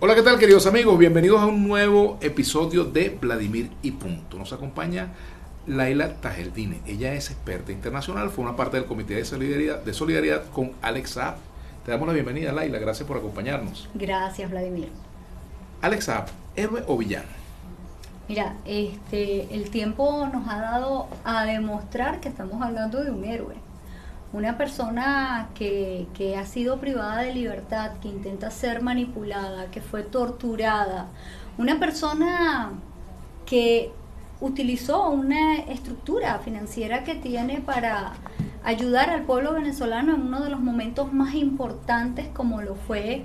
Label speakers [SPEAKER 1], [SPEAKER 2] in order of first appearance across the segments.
[SPEAKER 1] Hola, ¿qué tal, queridos amigos? Bienvenidos a un nuevo episodio de Vladimir y Punto. Nos acompaña Laila Tajeldine. Ella es experta internacional, fue una parte del Comité de Solidaridad con Alex Saab. Te damos la bienvenida, Laila. Gracias por acompañarnos.
[SPEAKER 2] Gracias, Vladimir.
[SPEAKER 1] Alex Saab, ¿héroe o villano?
[SPEAKER 2] Mira, el tiempo nos ha dado a demostrar que estamos hablando de un héroe. Una persona que ha sido privada de libertad, que intenta ser manipulada, que fue torturada. Una persona que utilizó una estructura financiera que tiene para ayudar al pueblo venezolano en uno de los momentos más importantes, como lo fue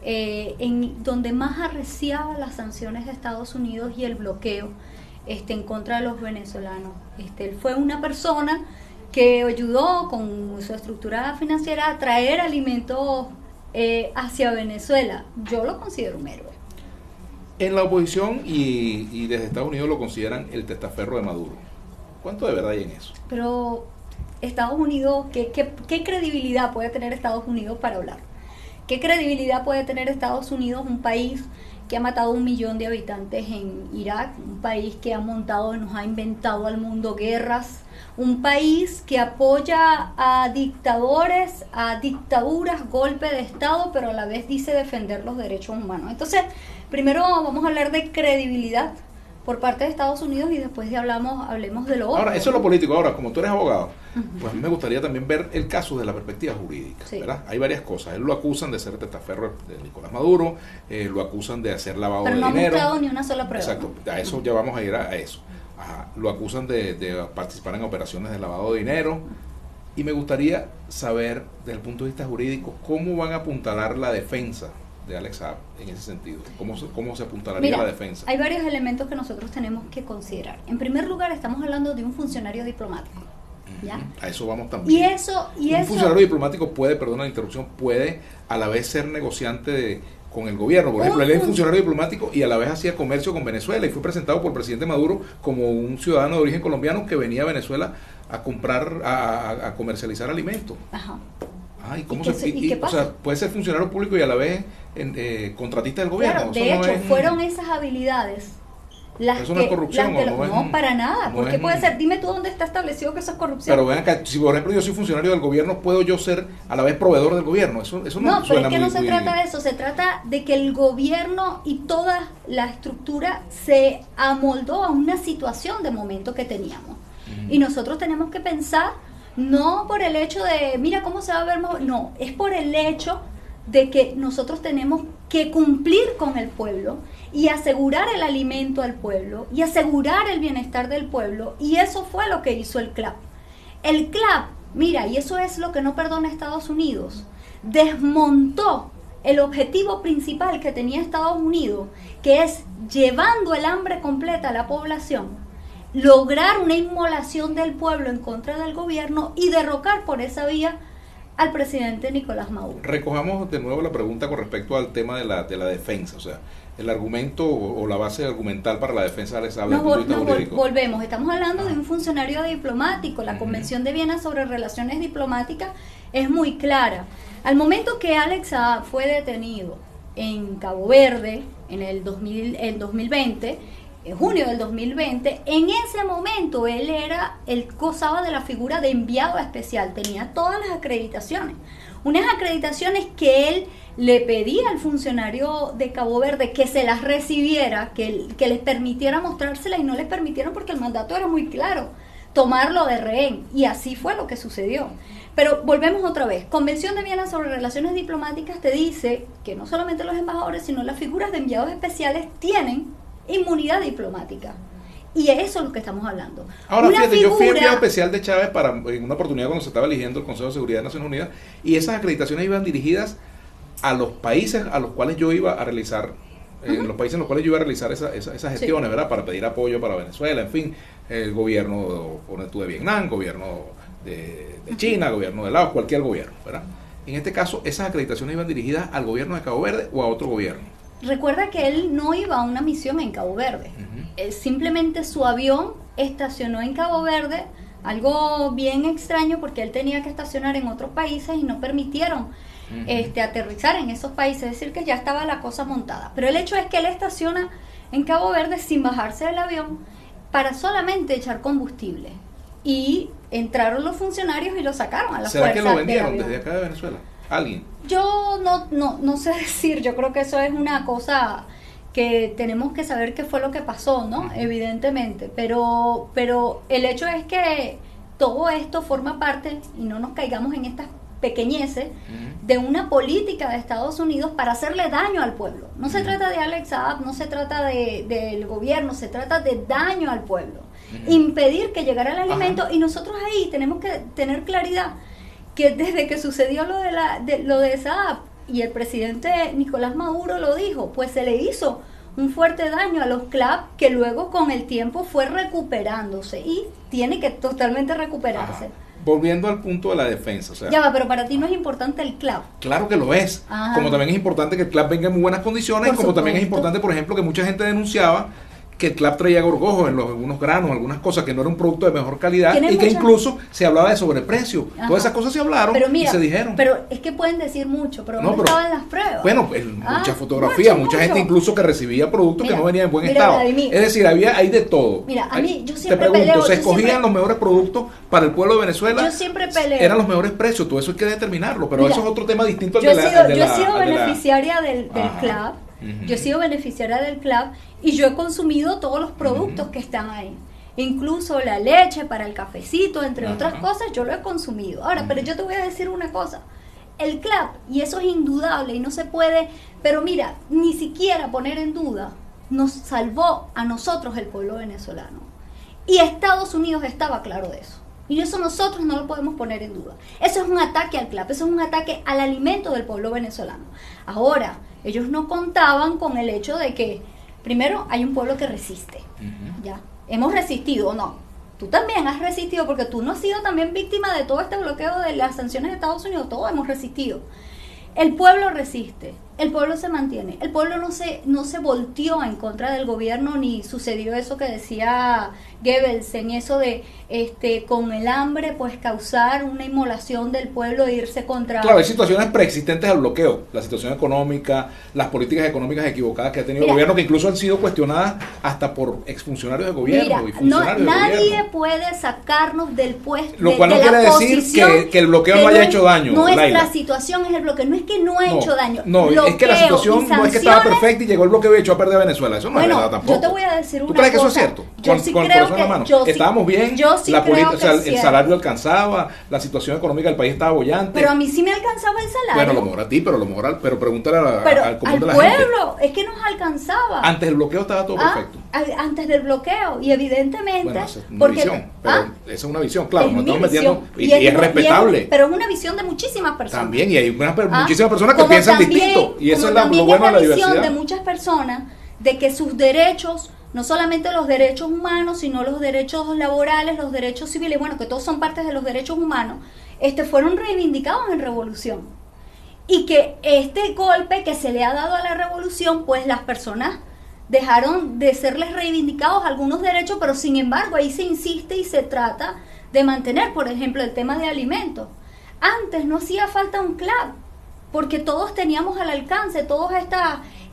[SPEAKER 2] en donde más arreciaba las sanciones de Estados Unidos y el bloqueo en contra de los venezolanos. Él fue una persona que ayudó con su estructura financiera a traer alimentos hacia Venezuela. Yo lo considero un héroe.
[SPEAKER 1] En la oposición y desde Estados Unidos lo consideran el testaferro de Maduro. ¿Cuánto de verdad hay en eso?
[SPEAKER 2] Pero Estados Unidos, ¿qué credibilidad puede tener Estados Unidos para hablar? ¿Qué credibilidad puede tener Estados Unidos, un país que ha matado 1 millón de habitantes en Irak, un país que nos ha inventado al mundo guerras, un país que apoya a dictadores, a dictaduras, golpe de Estado, pero a la vez dice defender los derechos humanos? Entonces, primero vamos a hablar de credibilidad por parte de Estados Unidos y después hablemos de lo otro.
[SPEAKER 1] Ahora, eso es lo político. Ahora, como tú eres abogado, pues a mí me gustaría también ver el caso de la perspectiva jurídica,
[SPEAKER 2] sí,
[SPEAKER 1] ¿verdad? Hay varias cosas. Él lo acusan de ser testaferro de Nicolás Maduro, lo acusan de hacer lavado de dinero.
[SPEAKER 2] Pero no ha mostrado ni una sola prueba.
[SPEAKER 1] Exacto, a eso ya vamos a ir a eso. Ajá. Lo acusan de participar en operaciones de lavado de dinero. Y me gustaría saber, desde el punto de vista jurídico, cómo van a apuntalar la defensa de Alex Saab en ese sentido. ¿Cómo se apuntalaría la defensa?
[SPEAKER 2] Hay varios elementos que nosotros tenemos que considerar. En primer lugar, estamos hablando de un funcionario diplomático, ¿ya?
[SPEAKER 1] A eso vamos también. Un funcionario diplomático puede, perdona la interrupción, puede a la vez ser negociante con el gobierno. Por ejemplo, él es funcionario diplomático y a la vez hacía comercio con Venezuela y fue presentado por el presidente Maduro como un ciudadano de origen colombiano que venía a Venezuela a comprar, a comercializar alimentos.
[SPEAKER 2] Ajá.
[SPEAKER 1] ¿Y qué pasa? O sea, puede ser funcionario público y a la vez contratista del gobierno.
[SPEAKER 2] Claro, de hecho, fueron esas habilidades las
[SPEAKER 1] ¿eso no es corrupción o no?
[SPEAKER 2] No, para nada. ¿Por qué puede ser? Dime tú dónde está establecido que eso es corrupción.
[SPEAKER 1] Pero vean acá, si por ejemplo yo soy funcionario del gobierno, ¿puedo yo ser a la vez proveedor del gobierno? Eso no suena muy...
[SPEAKER 2] No, pero es que no se trata de eso. Se trata de que el gobierno y toda la estructura se amoldó a una situación de momento que teníamos. Y nosotros tenemos que pensar, no por el hecho de, mira cómo se va a ver, no, es por el hecho de que nosotros tenemos que cumplir con el pueblo y asegurar el alimento al pueblo y asegurar el bienestar del pueblo, y eso fue lo que hizo el CLAP. El CLAP, mira, y eso es lo que no perdona Estados Unidos, desmontó el objetivo principal que tenía Estados Unidos, que es llevando el hambre completa a la población, lograr una inmolación del pueblo en contra del gobierno y derrocar por esa vía al presidente Nicolás Maduro.
[SPEAKER 1] Recojamos de nuevo la pregunta con respecto al tema de la defensa, o sea, el argumento o la base argumental para la defensa de Alex Saab.
[SPEAKER 2] Volvemos, estamos hablando de un funcionario diplomático. La Convención de Viena sobre Relaciones Diplomáticas es muy clara. Al momento que Alex Saab fue detenido en Cabo Verde en el 2020, en junio del 2020, en ese momento él gozaba de la figura de enviado especial, tenía todas las acreditaciones, unas acreditaciones que él le pedía al funcionario de Cabo Verde que se las recibiera, que les permitiera mostrárselas, y no les permitieron porque el mandato era muy claro, tomarlo de rehén, y así fue lo que sucedió. Pero volvemos otra vez, Convención de Viena sobre Relaciones Diplomáticas te dice que no solamente los embajadores, sino las figuras de enviados especiales tienen inmunidad diplomática. Y eso es lo que estamos hablando.
[SPEAKER 1] Ahora, fíjate, yo fui enviado especial de Chávez en una oportunidad cuando se estaba eligiendo el Consejo de Seguridad de Naciones Unidas, y esas acreditaciones iban dirigidas a los países a los cuales yo iba a realizar, en los países en los cuales yo iba a realizar esas gestiones, ¿verdad? Para pedir apoyo para Venezuela, en fin, el gobierno de Vietnam, gobierno de China, gobierno de Laos, cualquier gobierno, ¿verdad? En este caso, esas acreditaciones iban dirigidas al gobierno de Cabo Verde o a otro gobierno.
[SPEAKER 2] Recuerda que él no iba a una misión en Cabo Verde. Simplemente su avión estacionó en Cabo Verde, algo bien extraño porque él tenía que estacionar en otros países y no permitieron aterrizar en esos países, es decir, que ya estaba la cosa montada. Pero el hecho es que él estaciona en Cabo Verde sin bajarse del avión para solamente echar combustible. Y entraron los funcionarios y lo sacaron a la fuerza.
[SPEAKER 1] ¿Será que lo vendieron desde acá de Venezuela? ¿Alguien?
[SPEAKER 2] Yo no sé decir, yo creo que eso es una cosa que tenemos que saber qué fue lo que pasó, ¿no? Evidentemente, pero el hecho es que todo esto forma parte, y no nos caigamos en estas pequeñeces, de una política de Estados Unidos para hacerle daño al pueblo. No se trata de Alex Saab, no se trata del gobierno, se trata de daño al pueblo. Impedir que llegara el alimento, y nosotros ahí tenemos que tener claridad que desde que sucedió lo de Saab, y el presidente Nicolás Maduro lo dijo, pues se le hizo un fuerte daño a los CLAP que luego con el tiempo fue recuperándose y tiene que totalmente recuperarse.
[SPEAKER 1] Volviendo al punto de la defensa, o sea,
[SPEAKER 2] ya va, pero para ti no es importante el CLAP.
[SPEAKER 1] Claro que lo es. Como también es importante que el CLAP venga en muy buenas condiciones, como
[SPEAKER 2] supuesto.
[SPEAKER 1] también es importante, por ejemplo, que mucha gente denunciaba que el CLAP traía gorgojos en algunos granos, algunas cosas que no era un producto de mejor calidad y que incluso se hablaba de sobreprecio. Todas esas cosas se hablaron y se dijeron.
[SPEAKER 2] Pero es que pueden decir mucho, pero ¿dónde estaban las pruebas?
[SPEAKER 1] Bueno, muchas fotografías, mucha gente incluso que recibía productos que no venían en buen estado.
[SPEAKER 2] Vladimir,
[SPEAKER 1] es decir, hay de todo.
[SPEAKER 2] Mira, a mí yo siempre
[SPEAKER 1] te pregunto,
[SPEAKER 2] peleo,
[SPEAKER 1] ¿se escogían los mejores productos para el pueblo de Venezuela?
[SPEAKER 2] Yo siempre peleo.
[SPEAKER 1] Eran los mejores precios, todo eso hay que determinarlo, pero eso es otro tema distinto al
[SPEAKER 2] yo he sido beneficiaria del CLAP. Yo he sido beneficiaria del CLAP y yo he consumido todos los productos que están ahí. Incluso la leche para el cafecito, entre otras cosas, yo lo he consumido. Ahora, pero yo te voy a decir una cosa. El CLAP, y eso es indudable y no se puede, pero mira, ni siquiera poner en duda, nos salvó a nosotros, el pueblo venezolano. Y Estados Unidos estaba claro de eso. Y eso nosotros no lo podemos poner en duda. Eso es un ataque al CLAP, eso es un ataque al alimento del pueblo venezolano. Ahora, ellos no contaban con el hecho de que, primero, hay un pueblo que resiste. ¿Ya? ¿Hemos resistido o no? Tú también has resistido, porque tú no has sido también víctima de todo este bloqueo de las sanciones de Estados Unidos. Todos hemos resistido. El pueblo resiste, el pueblo se mantiene, el pueblo no se volteó en contra del gobierno, ni sucedió eso que decía Goebbels, en eso de con el hambre pues causar una inmolación del pueblo e irse contra...
[SPEAKER 1] Claro, hay situaciones preexistentes al bloqueo, la situación económica, las políticas económicas equivocadas que ha tenido el gobierno, que incluso han sido cuestionadas hasta por exfuncionarios de gobierno.
[SPEAKER 2] Nadie puede sacarnos del puesto.
[SPEAKER 1] Lo cual no quiere decir que el bloqueo no haya hecho daño.
[SPEAKER 2] Nuestra situación es el bloqueo, no es que no ha hecho daño.
[SPEAKER 1] No, bloqueo, es que la situación no es que estaba perfecta y llegó el bloqueo y echó a perder a Venezuela. Eso no es verdad tampoco.
[SPEAKER 2] Yo te voy a decir una cosa.
[SPEAKER 1] ¿Tú crees que eso es cierto?
[SPEAKER 2] Yo sí creo que
[SPEAKER 1] estábamos bien,
[SPEAKER 2] la política,
[SPEAKER 1] o sea, el salario alcanzaba, la situación económica del país estaba bollante.
[SPEAKER 2] Pero a mí sí me alcanzaba el salario.
[SPEAKER 1] Bueno, a lo mejor a ti, pero pregúntale al común de la
[SPEAKER 2] pueblo,
[SPEAKER 1] gente.
[SPEAKER 2] es que nos alcanzaba.
[SPEAKER 1] Antes del bloqueo estaba todo perfecto.
[SPEAKER 2] Antes del bloqueo, y evidentemente...
[SPEAKER 1] Bueno, esa es una visión, pero esa es una visión, claro, nos estamos metiendo, y es respetable.
[SPEAKER 2] Pero es una visión de muchísimas personas.
[SPEAKER 1] También, y hay muchísimas personas que piensan distinto, y eso es lo bueno de la diversidad.
[SPEAKER 2] Visión de muchas personas de que sus derechos, no solamente los derechos humanos, sino los derechos laborales, los derechos civiles, bueno, que todos son partes de los derechos humanos, fueron reivindicados en revolución. Y que este golpe que se le ha dado a la revolución, pues las personas dejaron de serles reivindicados algunos derechos, pero sin embargo ahí se insiste y se trata de mantener, por ejemplo, el tema de alimentos. Antes no hacía falta un CLAP, porque todos teníamos al alcance todas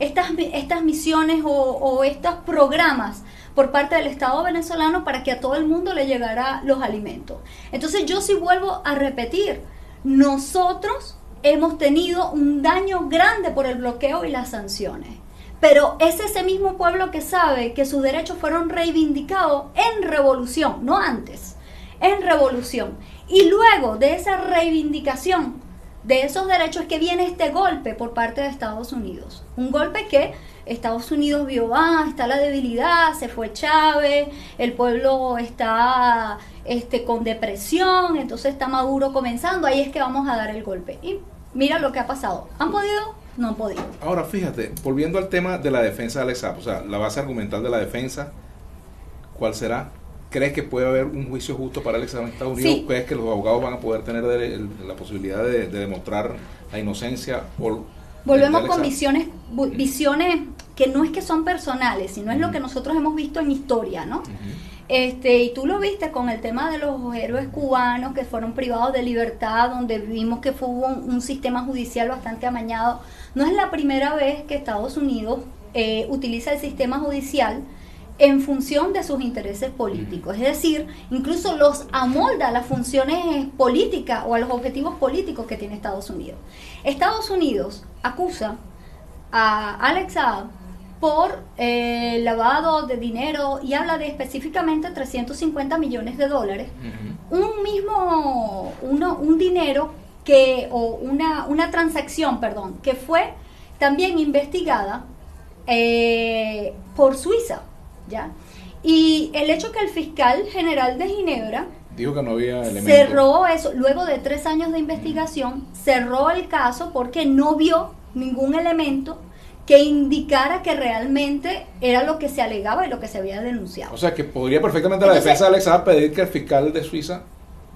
[SPEAKER 2] estas misiones o estos programas por parte del Estado venezolano para que a todo el mundo le llegara los alimentos. Entonces yo sí vuelvo a repetir, nosotros hemos tenido un daño grande por el bloqueo y las sanciones, pero es ese mismo pueblo que sabe que sus derechos fueron reivindicados en revolución, no antes, en revolución. Y luego de esa reivindicación de esos derechos que viene este golpe por parte de Estados Unidos. Un golpe que Estados Unidos vio, está la debilidad, se fue Chávez, el pueblo está con depresión, entonces está Maduro comenzando, ahí es que vamos a dar el golpe. Y mira lo que ha pasado. ¿Han podido? No han podido.
[SPEAKER 1] Ahora fíjate, volviendo al tema de la defensa de Alex Saab, o sea, la base argumental de la defensa, ¿cuál será? ¿Crees que puede haber un juicio justo para Alex Saab en Estados Unidos?
[SPEAKER 2] Sí.
[SPEAKER 1] ¿Crees que los abogados van a poder tener la posibilidad de demostrar la inocencia?
[SPEAKER 2] Volvemos con visiones que no es que son personales, sino es lo que nosotros hemos visto en historia, ¿no? y tú lo viste con el tema de los héroes cubanos que fueron privados de libertad, donde vimos que hubo un sistema judicial bastante amañado. No es la primera vez que Estados Unidos utiliza el sistema judicial en función de sus intereses políticos, es decir, incluso los amolda a las funciones políticas o a los objetivos políticos que tiene Estados Unidos. Estados Unidos acusa a Alex Saab por lavado de dinero y habla de específicamente $350 millones. Un dinero una transacción, que fue también investigada por Suiza, ¿ya? Y el hecho que el fiscal general de Ginebra
[SPEAKER 1] dijo que no había elementos.
[SPEAKER 2] Cerró eso, luego de 3 años de investigación, cerró el caso porque no vio ningún elemento que indicara que realmente era lo que se alegaba y lo que se había denunciado.
[SPEAKER 1] O sea, que podría perfectamente la defensa de Alex Saab pedir que el fiscal de Suiza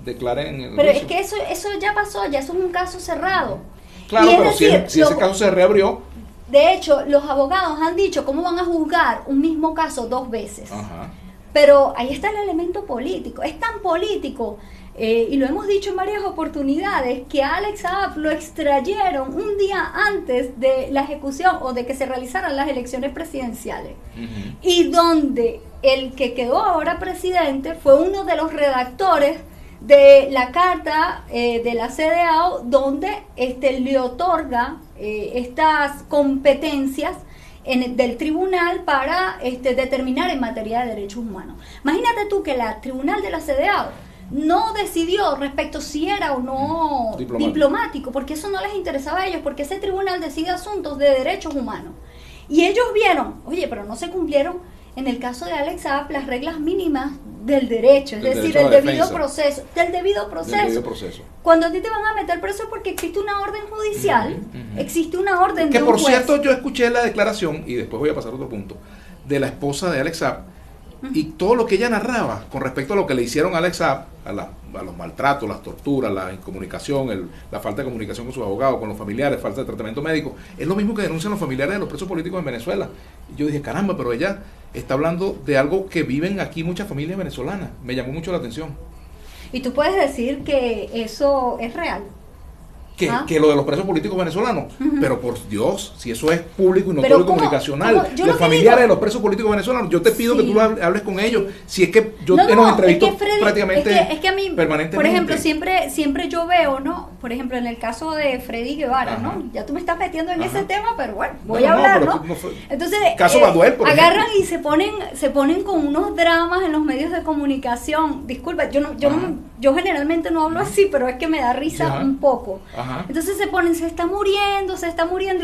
[SPEAKER 1] declare en el
[SPEAKER 2] Pero
[SPEAKER 1] juicio.
[SPEAKER 2] Es que eso ya pasó, ya eso es un caso cerrado.
[SPEAKER 1] Claro, pero decir, si ese caso se reabrió.
[SPEAKER 2] De hecho, los abogados han dicho cómo van a juzgar un mismo caso 2 veces.
[SPEAKER 1] Ajá.
[SPEAKER 2] Pero ahí está el elemento político. Es tan político, y lo hemos dicho en varias oportunidades, que a Alex Saab lo extrayeron un día antes de la ejecución o de que se realizaran las elecciones presidenciales. Uh-huh. Y donde el que quedó ahora presidente fue uno de los redactores de la carta de la CEDEAW, donde le otorga estas competencias del tribunal para determinar en materia de derechos humanos. Imagínate tú que la tribunal de la CEDEAW no decidió respecto si era o no diplomático, porque eso no les interesaba a ellos, porque ese tribunal decide asuntos de derechos humanos. Y ellos vieron, oye, pero no se cumplieron en el caso de Alex Saab las reglas mínimas del derecho, es decir, el debido proceso, del debido proceso. Cuando a ti te van a meter preso porque existe una orden judicial, existe una orden de un juez.
[SPEAKER 1] Que por cierto, yo escuché la declaración, y después voy a pasar a otro punto, de la esposa de Alex Saab, y todo lo que ella narraba con respecto a lo que le hicieron a Alex Saab, a los maltratos, las torturas, la incomunicación, la falta de comunicación con sus abogados, con los familiares, falta de tratamiento médico, es lo mismo que denuncian los familiares de los presos políticos en Venezuela. Y yo dije, caramba, pero ella está hablando de algo que viven aquí muchas familias venezolanas. Me llamó mucho la atención.
[SPEAKER 2] ¿Y tú puedes decir que eso es real?
[SPEAKER 1] Que lo de los presos políticos venezolanos, pero por Dios, si eso es público y notorio comunicacional, los familiares de los presos políticos venezolanos, yo te pido que tú hables con ellos, si es que yo nos entrevisto prácticamente
[SPEAKER 2] es que a mí, permanentemente. Por ejemplo, siempre yo veo, ¿no? Por ejemplo, en el caso de Freddy Guevara, ¿no? Ya tú me estás metiendo en ese tema, pero bueno, voy a hablar, ¿no? Entonces,
[SPEAKER 1] caso Baduel, por
[SPEAKER 2] agarran y se ponen con unos dramas en los medios de comunicación. Disculpa, yo generalmente no hablo así, pero es que me da risa un poco. Entonces se está muriendo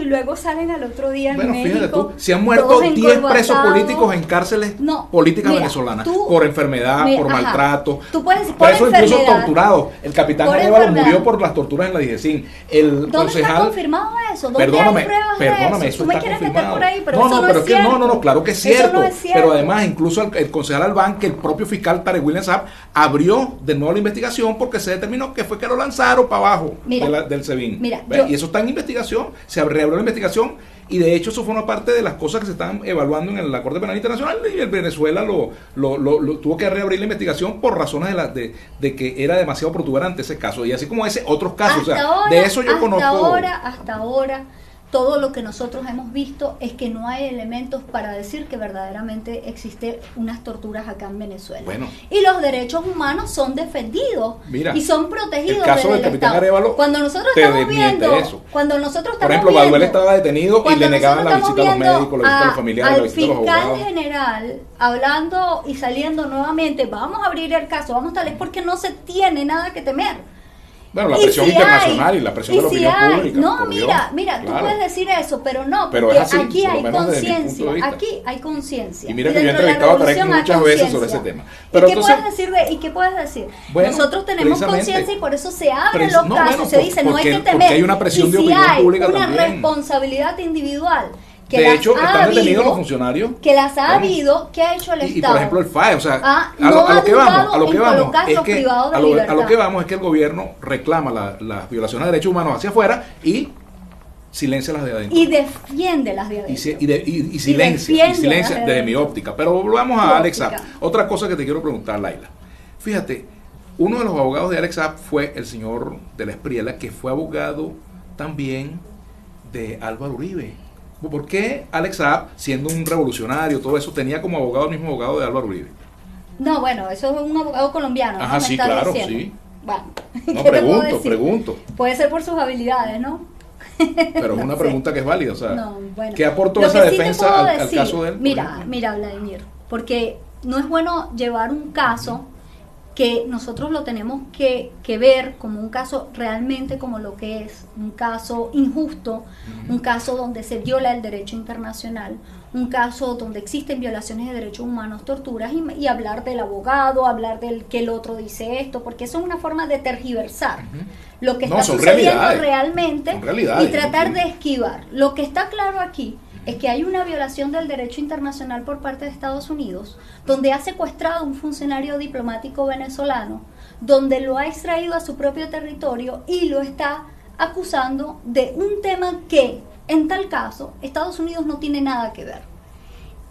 [SPEAKER 2] y luego salen al otro día en México.
[SPEAKER 1] Fíjate tú, se han muerto 10 presos políticos en cárceles políticas venezolanas por enfermedad, por maltrato,
[SPEAKER 2] tú puedes decir,
[SPEAKER 1] presos incluso torturados. El capitán Arevalo murió por las torturas en la DGCIN.
[SPEAKER 2] ¿Dónde está confirmado eso? ¿Dónde hay pruebas de eso?
[SPEAKER 1] Tú
[SPEAKER 2] me quieres meter por ahí, pero
[SPEAKER 1] eso
[SPEAKER 2] no es cierto.
[SPEAKER 1] No, claro que es cierto. Pero además, incluso el concejal Albán, que el propio fiscal Tarek William Saab abrió de nuevo la investigación porque se determinó que fue que lo lanzaron para abajo del SEBIN. Y eso está en investigación, se reabrió la investigación, y de hecho eso fue una parte de las cosas que se están evaluando en la Corte Penal Internacional, y el Venezuela lo tuvo que reabrir la investigación por razones de que era demasiado protuberante ese caso, y así como ese, otros casos. De eso yo conozco.
[SPEAKER 2] Hasta ahora todo lo que nosotros hemos visto es que no hay elementos para decir que verdaderamente existe unas torturas acá en Venezuela. Y los derechos humanos son defendidos y son protegidos.
[SPEAKER 1] El caso del capitán Arevalo,
[SPEAKER 2] cuando nosotros estamos viendo eso. Por
[SPEAKER 1] ejemplo, Baduel estaba detenido y le negaban la visita a los médicos, la visita a los familiares, la visita a los abogados.
[SPEAKER 2] Al fiscal general hablando y saliendo nuevamente, vamos a abrir el caso, es porque no se tiene nada que temer.
[SPEAKER 1] Bueno, la presión internacional y la presión de la opinión pública.
[SPEAKER 2] No, mira, tú puedes decir eso, pero no, porque aquí hay conciencia.
[SPEAKER 1] Y mira que yo he entrevistado a Tarek muchas veces sobre ese tema.
[SPEAKER 2] Pero ¿Y qué puedes decir?
[SPEAKER 1] Bueno,
[SPEAKER 2] nosotros tenemos conciencia y por eso se abren los casos, se dice, no hay que temer.
[SPEAKER 1] Porque hay una presión de opinión pública también.
[SPEAKER 2] Una responsabilidad individual.
[SPEAKER 1] De hecho, están detenidos los funcionarios.
[SPEAKER 2] Que las ha habido, ¿qué ha hecho el Estado?
[SPEAKER 1] Y por ejemplo el FAE, o sea, a lo que vamos es que el gobierno reclama las violaciones de derechos humanos hacia afuera y silencia las de adentro.
[SPEAKER 2] Y defiende las de adentro.
[SPEAKER 1] Y silencia desde mi óptica. Pero volvamos a Alex Saab. Otra cosa que te quiero preguntar, Laila. Fíjate, uno de los abogados de Alex Saab fue el señor de la Espriella, que fue abogado también de Álvaro Uribe. ¿Por qué Alex Saab, siendo un revolucionario, todo eso, tenía como abogado el mismo abogado de Álvaro Uribe?
[SPEAKER 2] No, bueno, eso es un abogado colombiano.
[SPEAKER 1] Ajá, sí, claro, sí.
[SPEAKER 2] Bueno,
[SPEAKER 1] no, pregunto.
[SPEAKER 2] Puede ser por sus habilidades, ¿no?
[SPEAKER 1] Pero es una pregunta que es válida, o sea,
[SPEAKER 2] no, bueno.
[SPEAKER 1] ¿qué aportó esa defensa al caso de él?
[SPEAKER 2] Mira, Vladimir, porque no es bueno llevar un caso que nosotros lo tenemos que ver como un caso realmente como lo que es, un caso injusto, un caso donde se viola el derecho internacional, un caso donde existen violaciones de derechos humanos, torturas, y hablar del abogado, hablar del que el otro dice esto, porque eso es una forma de tergiversar lo que está sucediendo realmente y tratar de esquivar. Lo que está claro aquí es que hay una violación del derecho internacional por parte de Estados Unidos, donde ha secuestrado a un funcionario diplomático venezolano, donde lo ha extraído a su propio territorio y lo está acusando de un tema que, en tal caso, Estados Unidos no tiene nada que ver.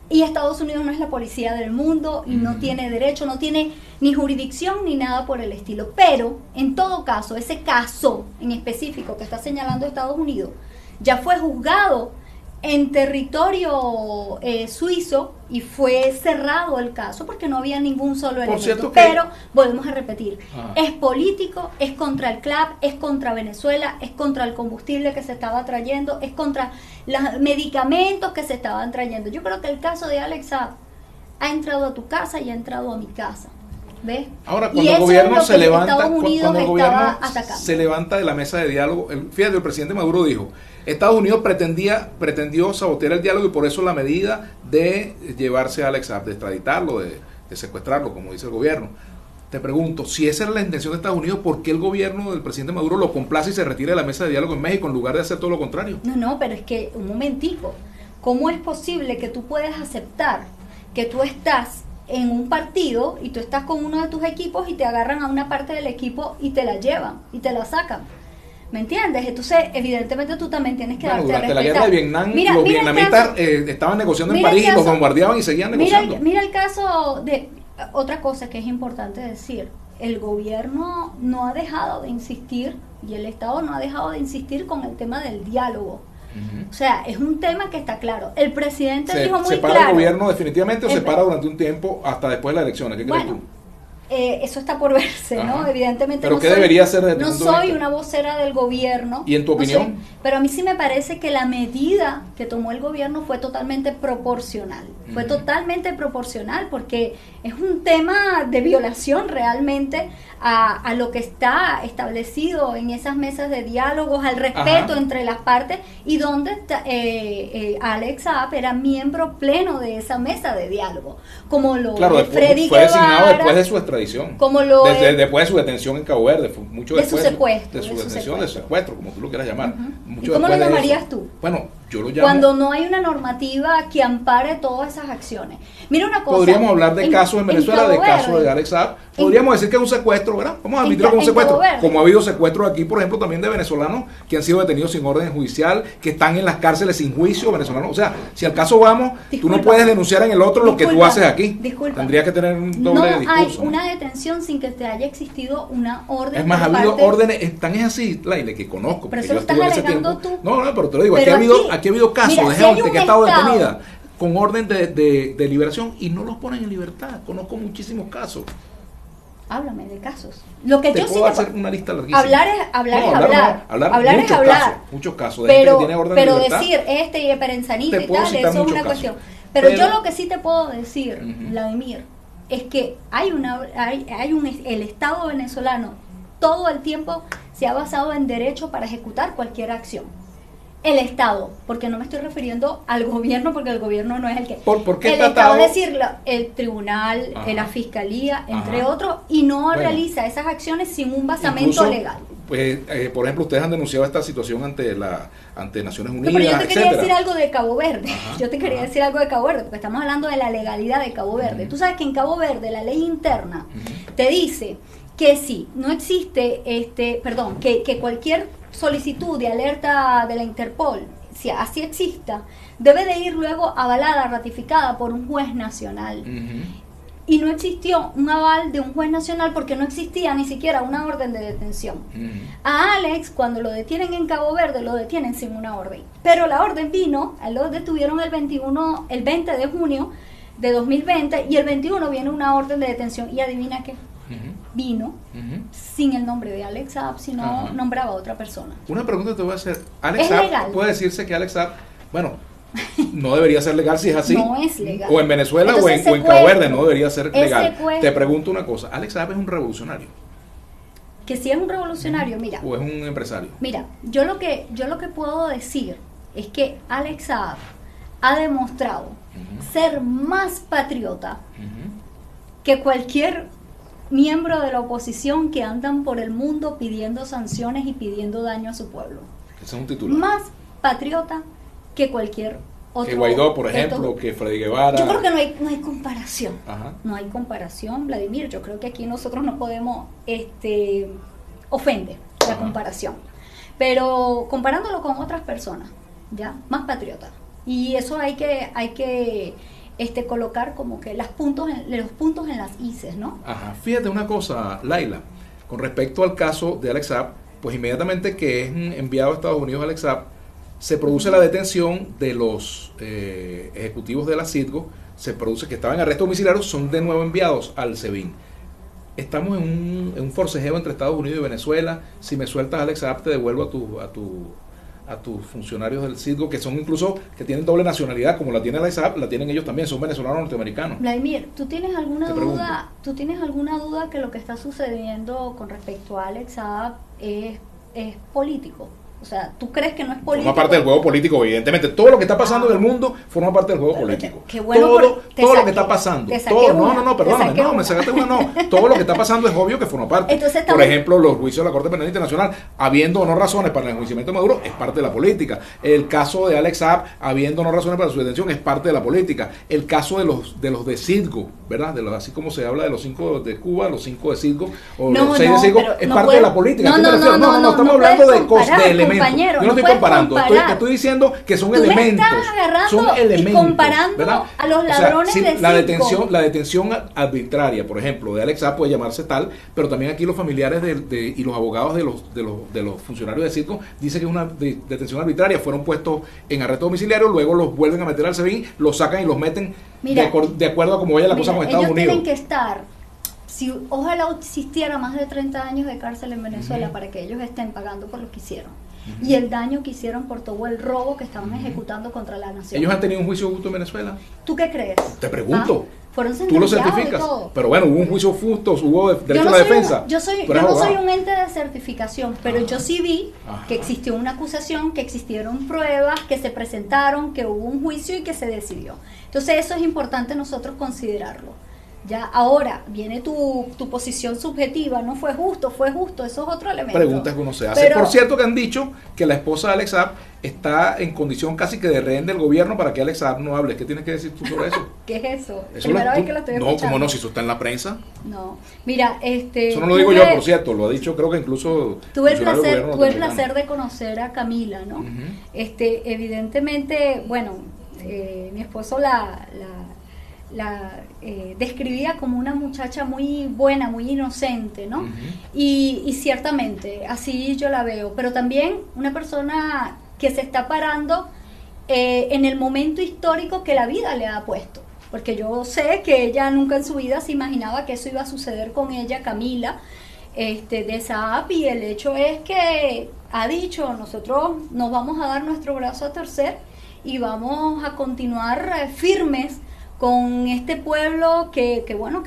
[SPEAKER 2] Y Estados Unidos no es la policía del mundo y no tiene derecho, no tiene ni jurisdicción ni nada por el estilo. Pero, en todo caso, ese caso en específico que está señalando Estados Unidos ya fue juzgado en territorio suizo y fue cerrado el caso porque no había ningún solo elemento. Pero volvemos a repetir, es político, es contra el CLAP, es contra Venezuela, es contra el combustible que se estaba trayendo, es contra los medicamentos que se estaban trayendo. Yo creo que el caso de Alex Saab ha entrado a tu casa y ha entrado a mi casa. ¿Ves?
[SPEAKER 1] Ahora, cuando el gobierno se levanta, cuando el gobierno se levanta de la mesa de diálogo, fíjate, el presidente Maduro dijo: Estados Unidos pretendió sabotear el diálogo y por eso la medida de llevarse a Alex Saab, de extraditarlo, de secuestrarlo, como dice el gobierno. Te pregunto, si esa era la intención de Estados Unidos, ¿por qué el gobierno del presidente Maduro lo complace y se retira de la mesa de diálogo en México en lugar de hacer todo lo contrario?
[SPEAKER 2] No, pero es que, un momentico, ¿cómo es posible que tú puedas aceptar que tú estás en un partido y tú estás con uno de tus equipos y te agarran a una parte del equipo y te la llevan y te la sacan? ¿Me entiendes? Entonces, evidentemente tú también tienes que darte a respetar. Durante la guerra de Vietnam,
[SPEAKER 1] los vietnamitas estaban negociando en París, los bombardeaban y seguían negociando.
[SPEAKER 2] Mira el caso de otra cosa que es importante decir. El gobierno no ha dejado de insistir y el Estado no ha dejado de insistir con el tema del diálogo. O sea, es un tema que está claro. El presidente dijo muy claro.
[SPEAKER 1] ¿Se para el gobierno definitivamente o se para durante un tiempo hasta después de las elecciones? ¿Qué crees tú?
[SPEAKER 2] Eso está por verse, ¿no? Evidentemente
[SPEAKER 1] ¿Pero qué debería ser desde
[SPEAKER 2] no soy una vocera del gobierno.
[SPEAKER 1] ¿Y en tu opinión?
[SPEAKER 2] Pero a mí sí me parece que la medida que tomó el gobierno fue totalmente proporcional. Fue totalmente proporcional porque es un tema de violación realmente a lo que está establecido en esas mesas de diálogos, al respeto entre las partes, y donde Alex Saab era miembro pleno de esa mesa de diálogo. Como lo de Freddy
[SPEAKER 1] fue designado después de su extradición,
[SPEAKER 2] como lo
[SPEAKER 1] después de su detención en Cabo Verde, mucho
[SPEAKER 2] de
[SPEAKER 1] después
[SPEAKER 2] su secuestro,
[SPEAKER 1] de su detención, de su secuestro, como tú lo quieras llamar.
[SPEAKER 2] ¿Y cómo lo llamarías tú?
[SPEAKER 1] Bueno, yo lo llamo,
[SPEAKER 2] cuando no hay una normativa que ampare todas esas acciones. Mira una cosa.
[SPEAKER 1] Podríamos hablar de casos en Venezuela, de casos de Alex Saab. Podríamos decir que es un secuestro, ¿verdad? Vamos a admitirlo como un secuestro. Como ha habido secuestros aquí, por ejemplo, también de venezolanos que han sido detenidos sin orden judicial, que están en las cárceles sin juicio, venezolanos. O sea, si al caso vamos, tú no puedes denunciar en el otro lo que tú haces aquí. Tendría que tener un doble discurso.
[SPEAKER 2] No hay una detención sin que te haya existido una orden.
[SPEAKER 1] Es más, ha habido órdenes, tan es así, Laila, que conozco.
[SPEAKER 2] Pero eso lo estás alegando tú.
[SPEAKER 1] No, pero te lo digo, aquí ha habido casos de gente que ha estado detenida con orden de liberación y no los ponen en libertad. Conozco muchísimos casos.
[SPEAKER 2] Háblame de casos. Lo que
[SPEAKER 1] te
[SPEAKER 2] yo
[SPEAKER 1] puedo hacer una lista larguísima.
[SPEAKER 2] Hablar es hablar.
[SPEAKER 1] Muchos casos de gente que tiene orden de libertad.
[SPEAKER 2] Decir y perensanito y tal, eso es una cuestión. Pero yo lo que sí te puedo decir, Vladimir, es que el Estado venezolano todo el tiempo se ha basado en derecho para ejecutar cualquier acción. El Estado, porque no me estoy refiriendo al gobierno, porque el gobierno no es el que...
[SPEAKER 1] ¿Por qué
[SPEAKER 2] el Estado, es decir, el tribunal, la fiscalía, entre otros, y no realiza esas acciones sin un basamento legal.
[SPEAKER 1] Pues, por ejemplo, ustedes han denunciado esta situación ante Naciones Unidas,
[SPEAKER 2] pero yo te quería decir algo de Cabo Verde. Yo te quería decir algo de Cabo Verde, porque estamos hablando de la legalidad de Cabo Verde. Tú sabes que en Cabo Verde la ley interna te dice que si no existe, que cualquier solicitud de alerta de la Interpol, si así exista, debe de ir luego avalada, ratificada por un juez nacional. Y no existió un aval de un juez nacional porque no existía ni siquiera una orden de detención. A Alex, cuando lo detienen en Cabo Verde, lo detienen sin una orden. Pero la orden vino, lo detuvieron el 20 de junio de 2020, y el 21 viene una orden de detención. Y adivina qué, vino sin el nombre de Alex Saab, sino nombraba a otra persona.
[SPEAKER 1] Una pregunta te voy a hacer. Alex Saab, puede decirse que Alex Saab, bueno, no debería ser legal si es así.
[SPEAKER 2] No es legal.
[SPEAKER 1] O en Venezuela o en Cabo Verde no debería ser legal. Te pregunto una cosa, ¿Alex Saab es un revolucionario?
[SPEAKER 2] Que si es un revolucionario, mira.
[SPEAKER 1] ¿O es un empresario?
[SPEAKER 2] Mira, yo lo que puedo decir es que Alex Saab ha demostrado ser más patriota que cualquier miembro de la oposición que andan por el mundo pidiendo sanciones y pidiendo daño a su pueblo.
[SPEAKER 1] Ese es un titular.
[SPEAKER 2] Más patriota que cualquier otro.
[SPEAKER 1] Que Guaidó, por ejemplo, que Freddy Guevara.
[SPEAKER 2] Yo creo que no hay comparación. No hay comparación, Vladimir. Yo creo que aquí nosotros no podemos ofender la comparación. Pero comparándolo con otras personas, ya, más patriota. Y eso hay que colocar como que los puntos en las ices, ¿no?
[SPEAKER 1] Fíjate una cosa, Laila, con respecto al caso de Alex Saab, pues inmediatamente que es enviado a Estados Unidos Alex Saab, se produce la detención de los ejecutivos de la Citgo, se produce que estaban en arresto domiciliario, son de nuevo enviados al SEBIN. Estamos en un forcejeo entre Estados Unidos y Venezuela. Si me sueltas Alex Saab, te devuelvo a tus funcionarios del Citgo, que son incluso, que tienen doble nacionalidad, como la tiene Alex Saab, la tienen ellos también, son venezolanos norteamericanos.
[SPEAKER 2] Vladimir, ¿tú tienes alguna duda que lo que está sucediendo con respecto a Alex Saab es político? O sea, ¿tú crees que no es político?
[SPEAKER 1] Forma parte del juego político, evidentemente. Todo lo que está pasando en el mundo forma parte del juego político.
[SPEAKER 2] Qué bueno,
[SPEAKER 1] todo lo que está pasando. Perdóname, me sacaste una, no. Todo lo que está pasando es obvio que forma parte.
[SPEAKER 2] Entonces,
[SPEAKER 1] por ejemplo, los juicios de la Corte Penal Internacional, habiendo o no razones para el enjuiciamiento de Maduro, es parte de la política. El caso de Alex Saab, habiendo o no razones para su detención, es parte de la política. El caso de los de Citgo, ¿verdad? Así como se habla de los 5 de Cuba, los 5 de Citgo, o los 6 de Citgo, es parte de la política. No, estamos hablando de elementos. Yo no estoy comparando, estoy diciendo que son elementos. Son elementos.
[SPEAKER 2] Y comparando, ¿verdad?, a los ladrones de Citgo.
[SPEAKER 1] La detención arbitraria, por ejemplo, de Alex Saab puede llamarse tal, pero también aquí los familiares y los abogados de los funcionarios de Citgo dicen que es una detención arbitraria. Fueron puestos en arresto domiciliario, luego los vuelven a meter al SEBIN, los sacan y los meten de acuerdo a cómo vaya la cosa con Estados Unidos.
[SPEAKER 2] Tienen que estar. Si ojalá existiera más de 30 años de cárcel en Venezuela para que ellos estén pagando por lo que hicieron y el daño que hicieron por todo el robo que estaban ejecutando contra la nación.
[SPEAKER 1] ¿Ellos han tenido un juicio justo en Venezuela?
[SPEAKER 2] ¿Tú qué crees?
[SPEAKER 1] Te pregunto.
[SPEAKER 2] Fueron
[SPEAKER 1] tú lo certificas, pero bueno, hubo un juicio justo, hubo derecho a la defensa.
[SPEAKER 2] Yo no soy un ente de certificación, pero yo sí vi que existió una acusación, que existieron pruebas, que se presentaron, que hubo un juicio y que se decidió. Entonces eso es importante nosotros considerarlo. Ya ahora viene tu posición subjetiva, no fue justo, eso es otro elemento.
[SPEAKER 1] Preguntas que uno se hace. Por cierto, que han dicho que la esposa de Alex Saab está en condición casi que de rehén del gobierno para que Alex Saab no hable. ¿Qué tienes que decir tú sobre eso?
[SPEAKER 2] ¿Qué es eso? Primera vez que lo estoy escuchando.
[SPEAKER 1] No, ¿cómo no? Si eso está en la prensa.
[SPEAKER 2] No, mira,
[SPEAKER 1] eso no lo digo yo, por cierto, lo ha dicho, creo que incluso
[SPEAKER 2] tuve el placer de conocer a Camila, ¿no? Evidentemente, bueno, mi esposo la describía como una muchacha muy buena, muy inocente, ¿no? Y ciertamente, así yo la veo, pero también una persona que se está parando en el momento histórico que la vida le ha puesto, porque yo sé que ella nunca en su vida se imaginaba que eso iba a suceder con ella, Camila, de Saab, y el hecho es que ha dicho, nosotros nos vamos a dar nuestro brazo a torcer y vamos a continuar firmes con este pueblo que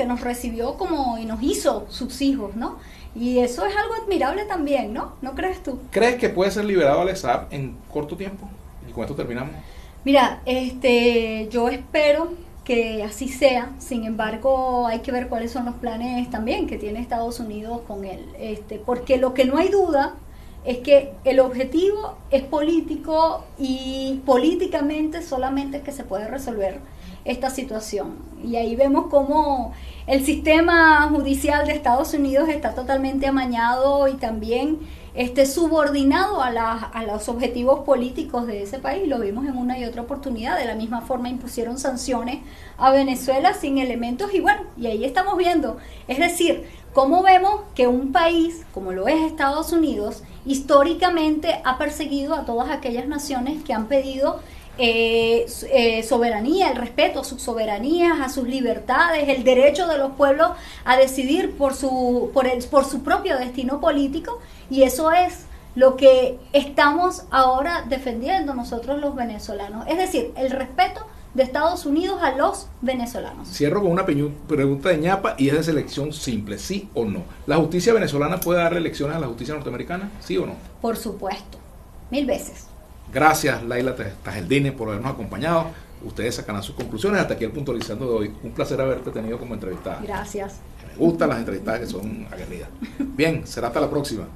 [SPEAKER 2] nos recibió como y nos hizo sus hijos, ¿no? Y eso es algo admirable también, ¿no? ¿No crees tú?
[SPEAKER 1] ¿Crees que puede ser liberado Alex Saab en corto tiempo? Y con esto terminamos.
[SPEAKER 2] Mira, yo espero que así sea. Sin embargo, hay que ver cuáles son los planes también que tiene Estados Unidos con él, porque lo que no hay duda es que el objetivo es político y políticamente solamente es que se puede resolver esta situación. Y ahí vemos cómo el sistema judicial de Estados Unidos está totalmente amañado y también subordinado a los objetivos políticos de ese país. Lo vimos en una y otra oportunidad. De la misma forma impusieron sanciones a Venezuela sin elementos, y bueno, y ahí estamos viendo. Es decir, cómo vemos que un país como lo es Estados Unidos históricamente ha perseguido a todas aquellas naciones que han pedido soberanía, el respeto a sus soberanías, a sus libertades, el derecho de los pueblos a decidir por su propio destino político, y eso es lo que estamos ahora defendiendo nosotros los venezolanos, es decir, el respeto de Estados Unidos a los venezolanos.
[SPEAKER 1] Cierro con una pregunta de ñapa, y es de selección simple, ¿sí o no? ¿La justicia venezolana puede dar elecciones a la justicia norteamericana? ¿Sí o no?
[SPEAKER 2] Por supuesto, 1000 veces.
[SPEAKER 1] Gracias, Laila Tajeldine, por habernos acompañado. Ustedes sacarán sus conclusiones. Hasta aquí el Puntualizando de hoy. Un placer haberte tenido como entrevistada.
[SPEAKER 2] Gracias.
[SPEAKER 1] Me gustan las entrevistadas que son aguerridas. Bien, será hasta la próxima.